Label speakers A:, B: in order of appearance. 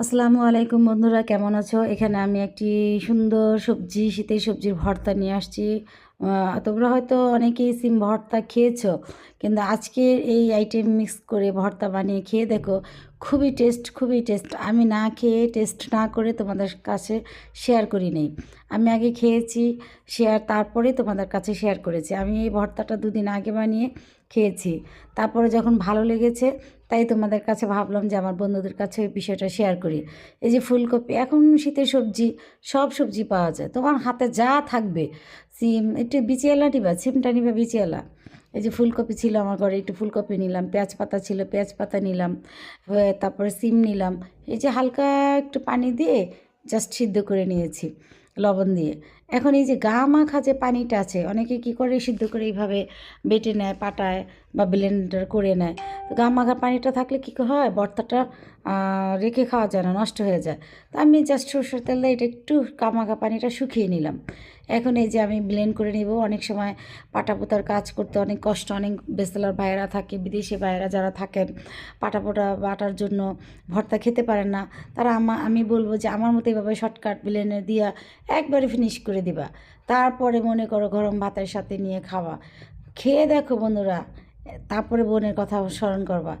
A: আসসালামু আলাইকুম বন্ধুরা, কেমন আছো? এখানে আমি একটি সুন্দর সবজি, শীতের সবজির ভর্তা নিয়ে আসছি। তোমরা হয়তো অনেকেই সিম ভর্তা খেয়েছো, কিন্তু আজকে এই আইটেম মিক্স করে ভর্তা বানিয়ে খেয়ে দেখো। খুবই টেস্ট। আমি না খেয়ে, টেস্ট না করে তোমাদের কাছে শেয়ার করি নেই। আমি আগে খেয়েছি, তারপরে তোমাদের কাছে শেয়ার করেছি। আমি এই ভর্তাটা দুদিন আগে বানিয়ে খেয়েছি। তারপরে যখন ভালো লেগেছে, তাই তোমাদের কাছে ভাবলাম যে আমার বন্ধুদের কাছে ওই বিষয়টা শেয়ার করি। এই যে ফুলকপি, এখন শীতের সবজি, সব সবজি পাওয়া যায়, তোমার হাতে যা থাকবে। সিম একটু বিচিয়ালা নিবা, সিমটা নিবা বিচিয়ালা। এই যে ফুলকপি ছিল আমার ঘরে, একটু ফুলকপি নিলাম, পেঁয়াজ পাতা ছিল পেঁয়াজ পাতা নিলাম, তারপরে সিম নিলাম। এই যে হালকা একটু পানি দিয়ে জাস্ট সিদ্ধ করে নিয়েছি লবণ দিয়ে। এখন এই যে গা মাখা যে পানিটা আছে, অনেকে কী করে সিদ্ধ করে এইভাবে বেটে নেয়, পাটায় বা ব্লেন্ডার করে নেয়। তো গা মাখা পানিটা থাকলে কী হয়, ভর্তাটা রেখে খাওয়া যায় না, নষ্ট হয়ে যায়। তো আমি জাস্ট সরষের তেল দিয়ে এটা একটু গা মাখা পানিটা শুকিয়ে নিলাম। এখন এই যে আমি ব্লেন্ড করে নিব। অনেক সময় পাটাপোতার কাজ করতে অনেক কষ্ট, অনেক বেচেলর ভাইয়েরা থাকে, বিদেশি ভাইয়েরা যারা থাকেন, পাটাপোতা বাটার জন্য ভর্তা খেতে পারেন না, তারা আমি বলবো যে আমার মতো এভাবে শর্টকাট ব্লেন্ডে দিয়া একবারে ফিনিশ করে দিবা। তারপরে মনে করো গরম ভাতের সাথে নিয়ে খাওয়া। খেয়ে দেখো বন্ধুরা, তারপরে বোনের কথা স্মরণ করবা।